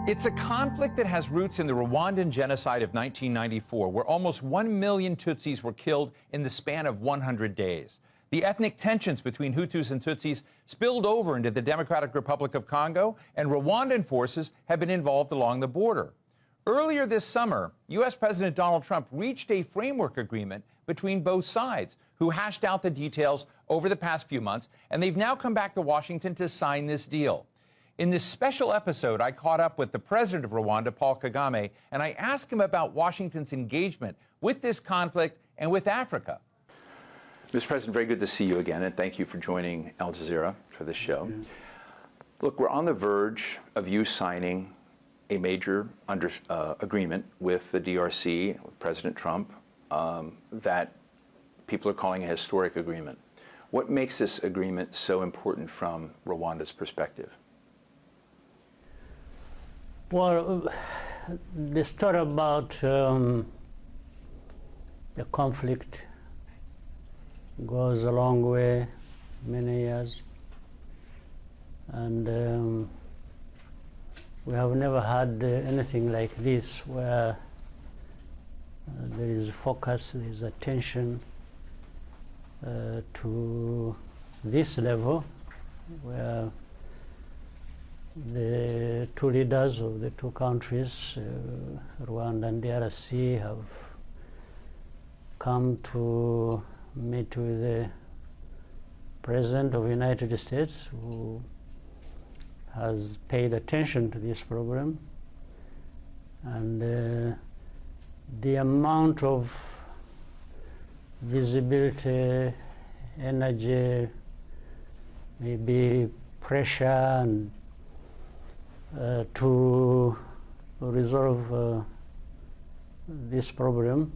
It's a conflict that has roots in the Rwandan genocide of 1994, where almost 1 million Tutsis were killed in the span of 100 days. The ethnic tensions between Hutus and Tutsis spilled over into the Democratic Republic of Congo, and Rwandan forces have been involved along the border. Earlier this summer, U.S. President Donald Trump reached a framework agreement between both sides, who hashed out the details over the past few months, and they've now come back to Washington to sign this deal. In this special episode, I caught up with the president of Rwanda, Paul Kagame, and I asked him about Washington's engagement with this conflict and with Africa. Mr. President, very good to see you again, and thank you for joining Al Jazeera for this show. Look, we're on the verge of you signing a major agreement with the DRC, with President Trump, that people are calling a historic agreement. What makes this agreement so important from Rwanda's perspective? Well, the story about the conflict goes a long way, many years, and we have never had anything like this where there is focus, there is attention to this level, where the two leaders of the two countries, Rwanda and DRC, have come to meet with the President of the United States, who has paid attention to this program. And the amount of visibility, energy, maybe pressure, and to resolve this problem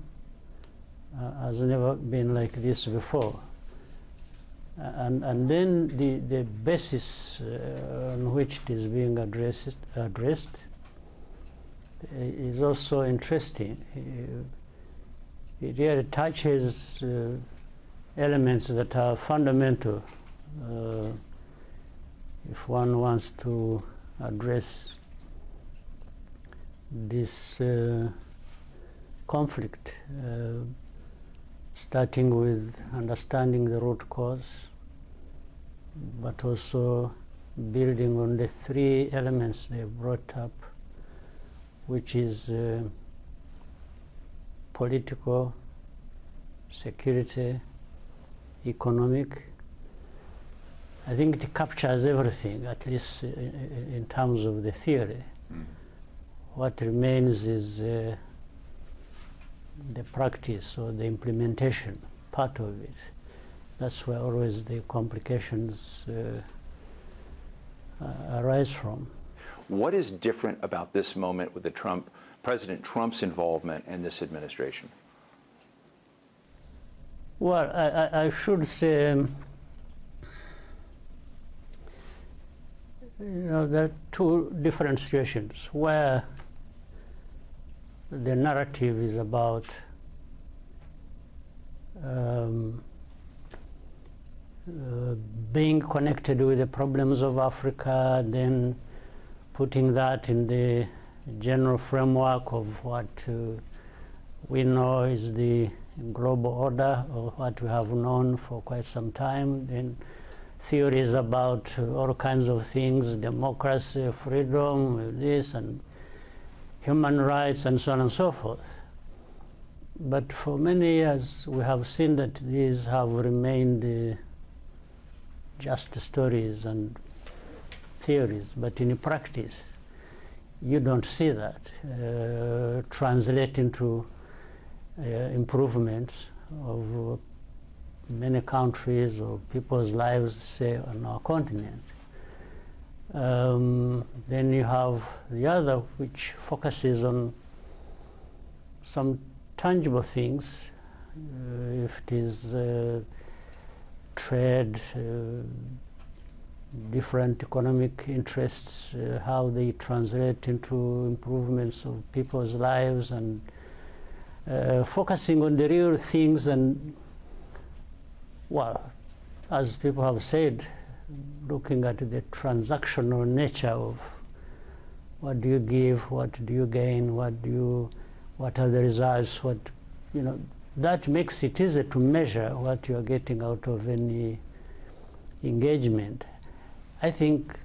has never been like this before. And then the basis on which it is being addressed is also interesting. It really touches elements that are fundamental if one wants to address this conflict, starting with understanding the root cause, but also building on the three elements they brought up, which is political, security, economic. I think it captures everything, at least in terms of the theory. What remains is the practice or the implementation part of it. That's where always the complications arise from. What is different about this moment with President Trump's involvement in this administration? Well, I should say, there are two different situations where the narrative is about being connected with the problems of Africa, then putting that in the general framework of what we know is the global order, or what we have known for quite some time. Then theories about all kinds of things, democracy, freedom, this, and human rights, and so on and so forth. But for many years, we have seen that these have remained just stories and theories, but in practice, you don't see that translate into improvements of many countries or people's lives, say, on our continent. Then you have the other, which focuses on some tangible things, if it is trade, different economic interests, how they translate into improvements of people's lives, and focusing on the real things. And, well, as people have said, looking at the transactional nature of what do you give, what do you gain, what are the results, that makes it easier to measure what you are getting out of any engagement. I think,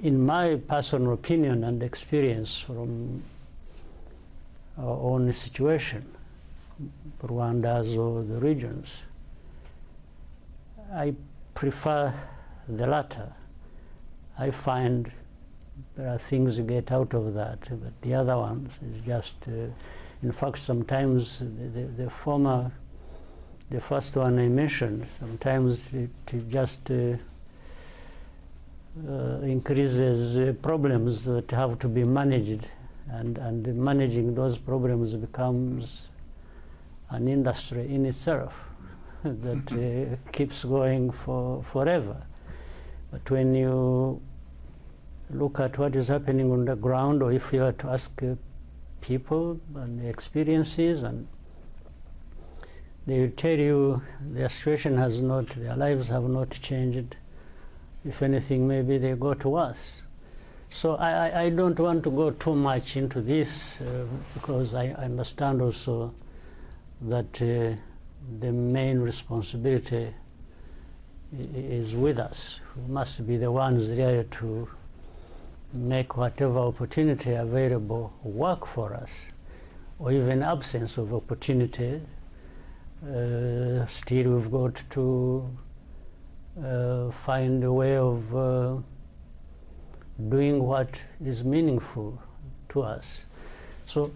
in my personal opinion and experience from our own situation, Rwanda's or the regions, I prefer the latter. I find there are things you get out of that, but the other ones is just, in fact, sometimes the first one I mentioned, sometimes it just increases problems that have to be managed, and managing those problems becomes an industry in itself that keeps going forever. But when you look at what is happening on the ground, or if you were to ask people and their experiences, and they will tell you their situation their lives have not changed. If anything, maybe they got worse. So I don't want to go too much into this because I understand also that the main responsibility is with us. We must be the ones there to make whatever opportunity available work for us, or even absence of opportunity. Still, we've got to find a way of doing what is meaningful to us. So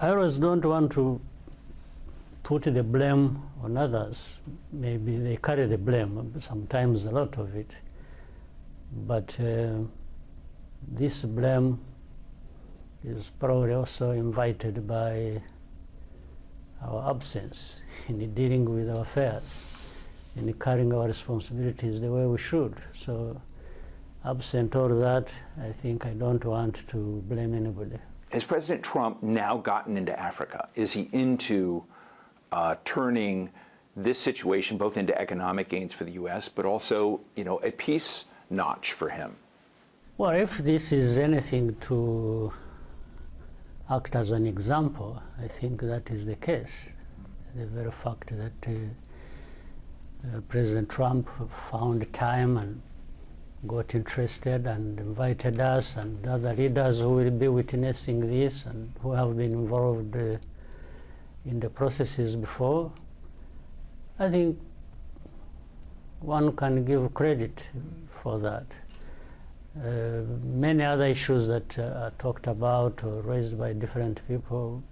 I always don't want to put the blame on others. Maybe they carry the blame, sometimes a lot of it. But this blame is probably also invited by our absence in dealing with our affairs, in carrying our responsibilities the way we should. So, absent all that, I think I don't want to blame anybody. Has President Trump now gotten into Africa? Is he into turning this situation both into economic gains for the U.S., but also, a peace notch for him? Well, if this is anything to act as an example, I think that is the case. The very fact that President Trump found time and got interested and invited us and other leaders who will be witnessing this and who have been involved in the processes before, I think one can give credit for that. Many other issues that are talked about or raised by different people,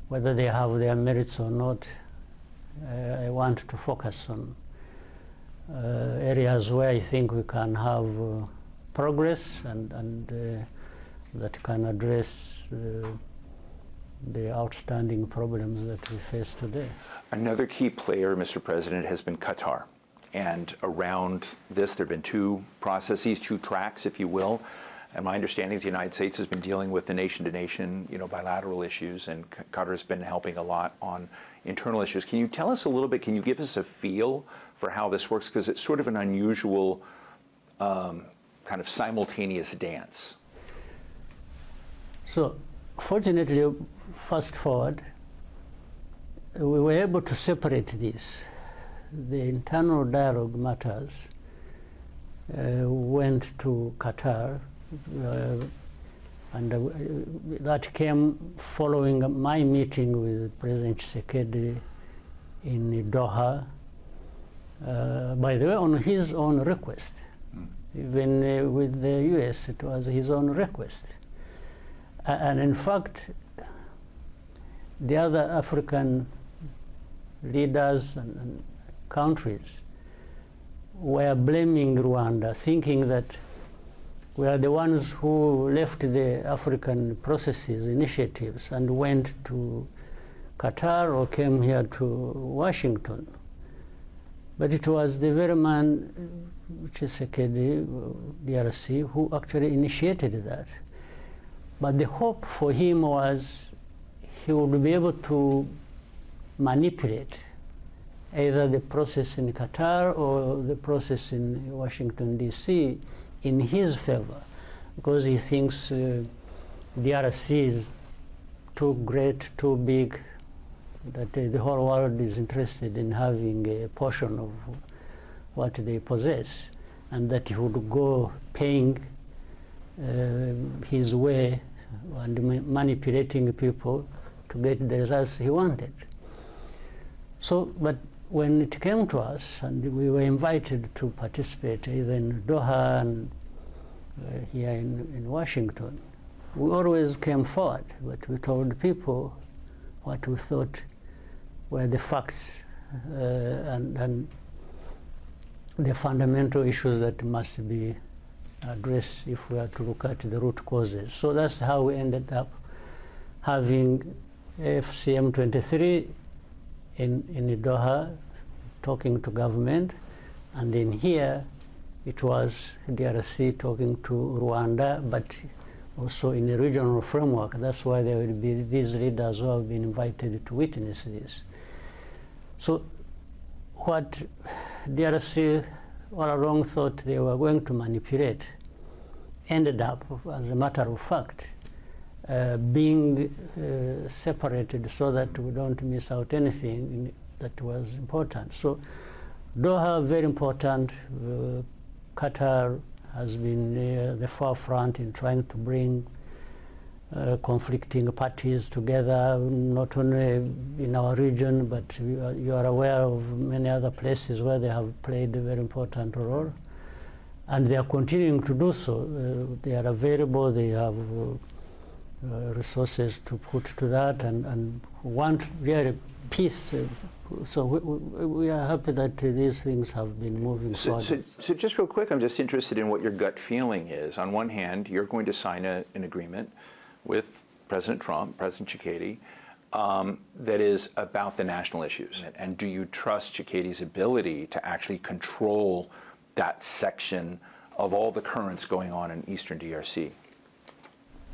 whether they have their merits or not, I want to focus on areas where I think we can have progress and that can address the outstanding problems that we face today. Another key player, Mr. President, has been Qatar. And around this, there have been two processes, two tracks, if you will. And my understanding is the United States has been dealing with the nation-to-nation, bilateral issues, and Qatar has been helping a lot on internal issues. Can you tell us a little bit, can you give us a feel for how this works? Because it's sort of an unusual kind of simultaneous dance. So, fortunately, fast forward, we were able to separate this. The internal dialogue matters went to Qatar, and that came following my meeting with President Tshisekedi in Doha, by the way, on his own request. Even with the US, it was his own request. And in fact, the other African leaders and countries were blaming Rwanda, thinking that we are the ones who left the African processes, initiatives, and went to Qatar or came here to Washington. But it was the very man, Tshisekedi, DRC, who actually initiated that. But the hope for him was he would be able to manipulate either the process in Qatar or the process in Washington, D.C. in his favor. because he thinks DRC is too great, too big, that the whole world is interested in having a portion of what they possess, and that he would go paying his way and manipulating people to get the results he wanted. So, but when it came to us, and we were invited to participate either in Doha and here in Washington, we always came forward, but we told people what we thought were the facts and the fundamental issues that must be addressed if we are to look at the root causes. So that's how we ended up having FCM 23 in Doha, talking to government, and in here it was DRC talking to Rwanda, but also in a regional framework. That's why there will be these leaders who have been invited to witness this. So what DRC all along thought they were going to manipulate ended up, as a matter of fact, being separated so that we don't miss out anything that was important. So Doha, very important. Qatar has been near the forefront in trying to bring conflicting parties together, not only in our region, but you are aware of many other places where they have played a very important role. And they are continuing to do so. They are available, they have resources to put to that, and want really peace. So we are happy that these things have been moving forward. So just real quick, I'm just interested in what your gut feeling is. On one hand, you're going to sign an agreement with President Trump, President Tshisekedi, that is about the national issues. And do you trust Tshisekedi's ability to actually control that section of all the currents going on in eastern DRC?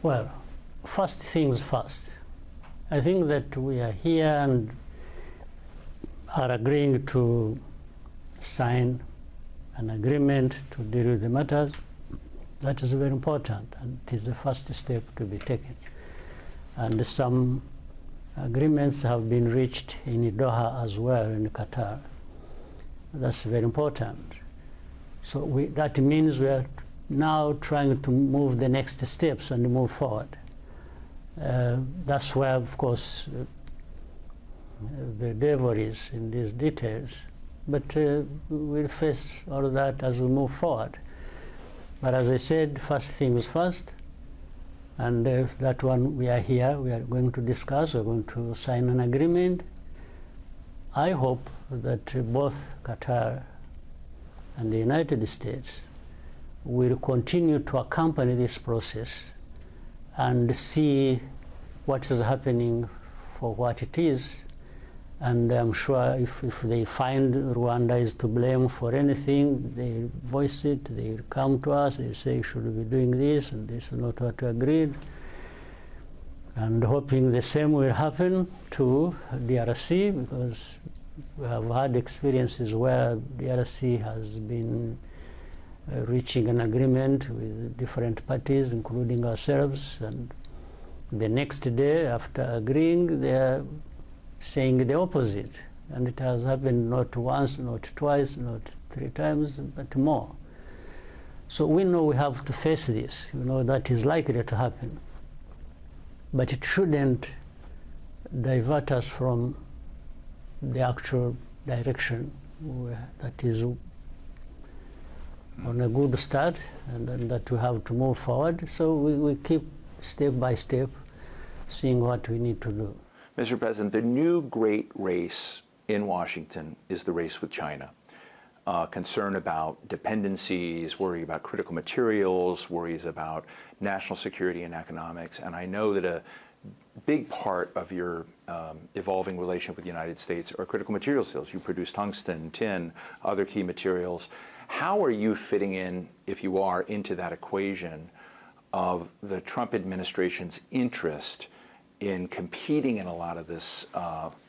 Well, first things first. I think that we are here and are agreeing to sign an agreement to deal with the matters. That is very important, and it is the first step to be taken. And some agreements have been reached in Doha as well, in Qatar. That's very important. So that means we are now trying to move the next steps and move forward. That's where, of course, the devil is in these details. But we'll face all of that as we move forward. But as I said, first things first. And that one, we are here, we are going to discuss, we're going to sign an agreement. I hope that both Qatar and the United States will continue to accompany this process and see what is happening for what it is. And I'm sure if they find Rwanda is to blame for anything, they voice it, they come to us, they say, should we be doing this, and this is not what we agreed. And hoping the same will happen to DRC, because we have had experiences where DRC has been reaching an agreement with different parties, including ourselves, and the next day after agreeing, they are saying the opposite. And it has happened not once, not twice, not 3 times, but more. So we know we have to face this. You know that is likely to happen. But it shouldn't divert us from the actual direction that is on a good start, and that we have to move forward. So we keep step by step seeing what we need to do. Mr. President, the new great race in Washington is the race with China. Concern about dependencies, worry about critical materials, worries about national security and economics. And I know that a big part of your evolving relationship with the United States are critical material sales. You produce tungsten, tin, other key materials. How are you fitting in, if you are, into that equation of the Trump administration's interest in competing in a lot of this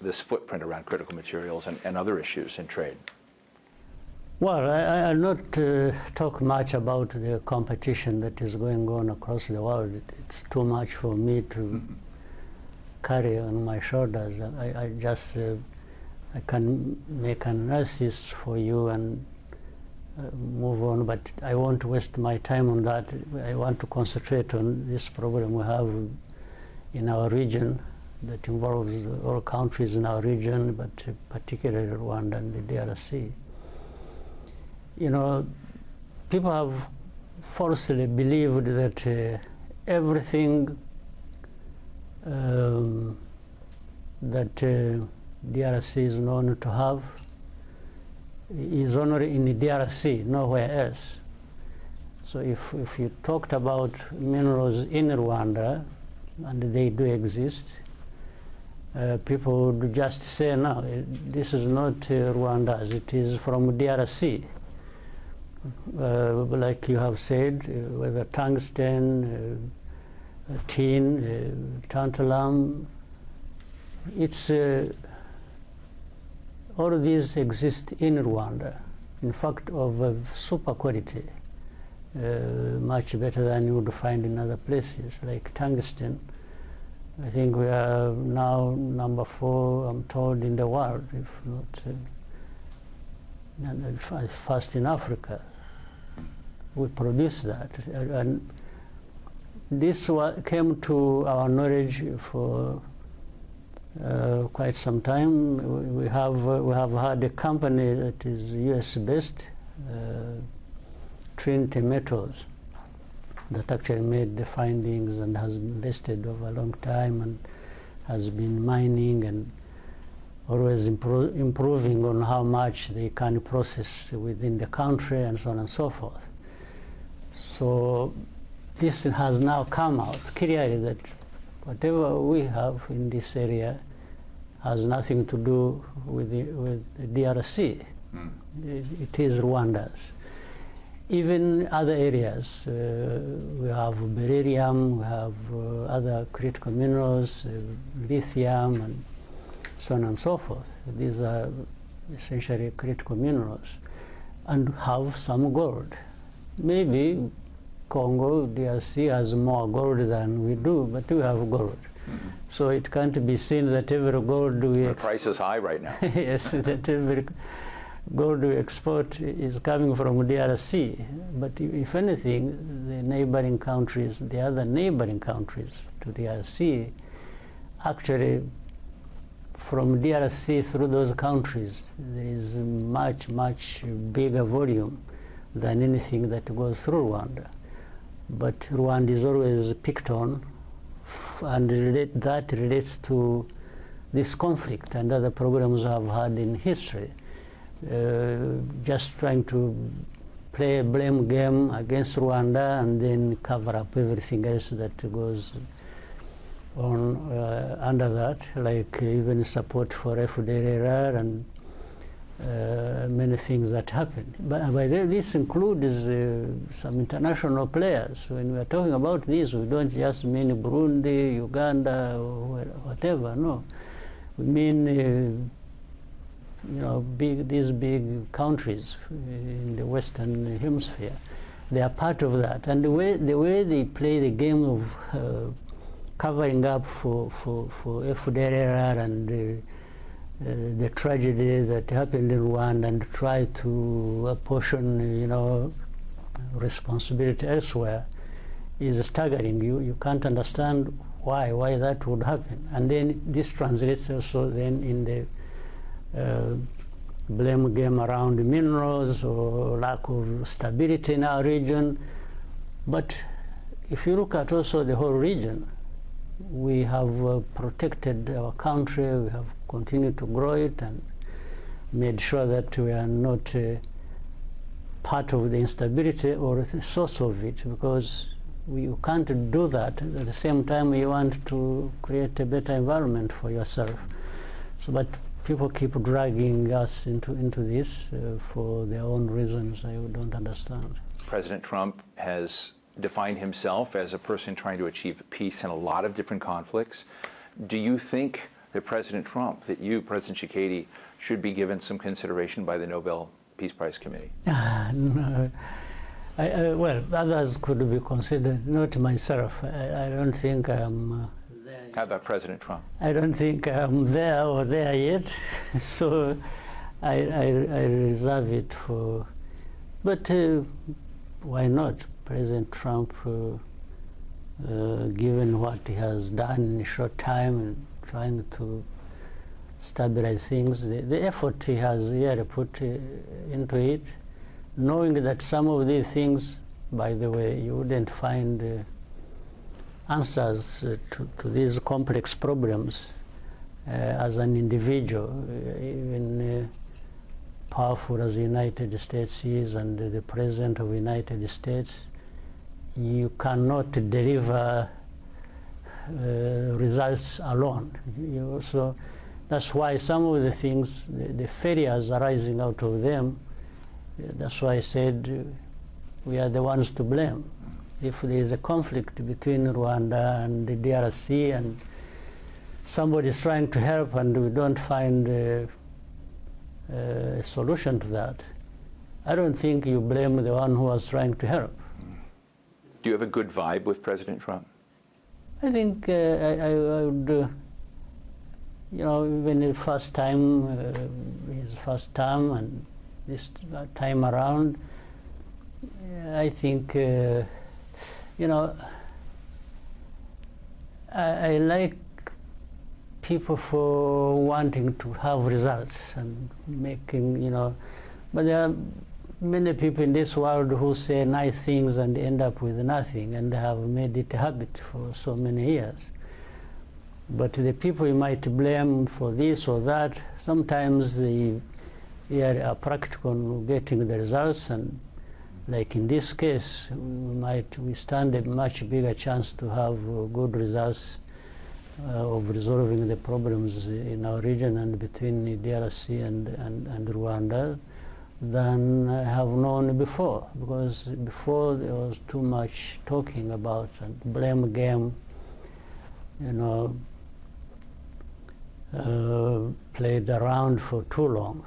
this footprint around critical materials and other issues in trade? Well, I'll not talk much about the competition that is going on across the world. It's too much for me to carry on my shoulders. I just I can make an analysis for you and move on, but I won't waste my time on that. I want to concentrate on this problem we have in our region that involves all countries in our region, but particularly Rwanda and the DRC. You know, people have falsely believed that everything that DRC is known to have is only in the DRC, nowhere else. So if you talked about minerals in Rwanda, and they do exist, people would just say, no, this is not Rwanda's, it is from DRC. Like you have said, whether tungsten, tin, tantalum, it's all of these exist in Rwanda. In fact, of super quality, much better than you would find in other places, like tungsten. I think we are now number 4, I'm told, in the world, if not first in Africa. We produce that, and this came to our knowledge for quite some time. We have had a company that is US-based, Trinity Metals, that actually made the findings and has invested over a long time and has been mining and always improving on how much they can process within the country and so on and so forth. So this has now come out clearly that whatever we have in this area has nothing to do with the DRC. It is Rwanda's. Even other areas, we have beryllium, we have other critical minerals, lithium, and so on and so forth. These are essentially critical minerals, and have some gold. Maybe Congo, DRC, has more gold than we do, but we have gold. So it can't be seen that every gold we... The price is high right now. Yes, that every gold we export is coming from DRC. But if anything, the neighboring countries, the other neighboring countries to DRC, actually from DRC through those countries, there is much, much bigger volume than anything that goes through Rwanda. But Rwanda is always picked on, and that relates to this conflict and other problems I've had in history. Just trying to play a blame game against Rwanda and then cover up everything else that goes on under that, like even support for FDLR and many things that happen. But this includes some international players. When we are talking about this, we don't just mean Burundi, Uganda, or whatever, no. We mean these big countries in the Western Hemisphere. They are part of that. And the way they play the game of covering up for FDLR and the tragedy that happened in Rwanda and try to apportion, responsibility elsewhere is staggering. You can't understand why that would happen. And then this translates also then in the blame game around minerals or lack of stability in our region. But if you look at also the whole region, we have protected our country, we have continued to grow it and made sure that we are not part of the instability or the source of it, because you can't do that at the same time you want to create a better environment for yourself. So, but people keep dragging us into this for their own reasons I don't understand. President Trump has defined himself as a person trying to achieve peace in a lot of different conflicts. Do you think that President Trump, that you, President Tshisekedi, should be given some consideration by the Nobel Peace Prize Committee? No. Well, others could be considered, not myself. I don't think I'm there. How about President Trump? I don't think I'm there or there yet, so I reserve it for. But why not? President Trump, given what he has done in a short time and trying to stabilize things, the effort he has here put into it, knowing that some of these things, by the way, you wouldn't find answers to these complex problems as an individual, even powerful as the United States is and the President of the United States, you cannot deliver results alone. So that's why some of the things, the failures arising out of them, that's why I said we are the ones to blame. If there is a conflict between Rwanda and the DRC and somebody is trying to help and we don't find a solution to that, I don't think you blame the one who was trying to help. Do you have a good vibe with President Trump? I think I would, even the first time, his first term and this time around, I think, I like people for wanting to have results and making, but there are many people in this world who say nice things and end up with nothing and have made it a habit for so many years. But the people you might blame for this or that, sometimes they are practical in getting the results, and like in this case, we stand a much bigger chance to have good results of resolving the problems in our region and between the DRC and Rwanda than I have known before, because before there was too much talking about and blame game, played around for too long,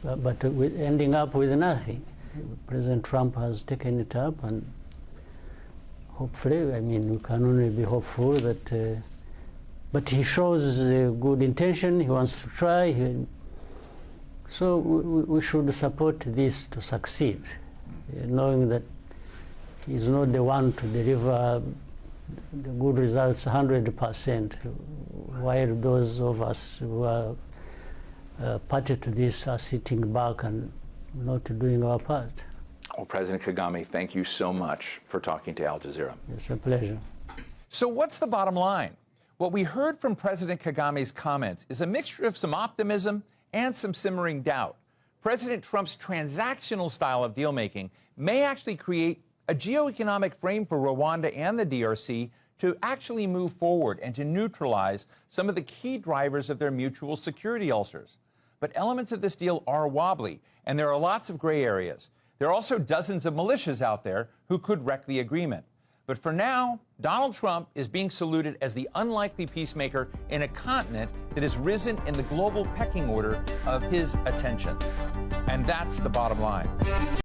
but ending up with nothing. President Trump has taken it up, and hopefully, we can only be hopeful that, but he shows good intention, he wants to try, so we should support this to succeed, knowing that he's not the one to deliver the good results 100%, while those of us who are party to this are sitting back and not doing our part. Well, President Kagame, thank you so much for talking to Al Jazeera. It's a pleasure. So what's the bottom line? What we heard from President Kagame's comments is a mixture of some optimism and some simmering doubt. President Trump's transactional style of deal-making may actually create a geoeconomic frame for Rwanda and the DRC to actually move forward and to neutralize some of the key drivers of their mutual security ulcers. But elements of this deal are wobbly, and there are lots of gray areas. There are also dozens of militias out there who could wreck the agreement. But for now, Donald Trump is being saluted as the unlikely peacemaker in a continent that has risen in the global pecking order of his attention. And that's the bottom line.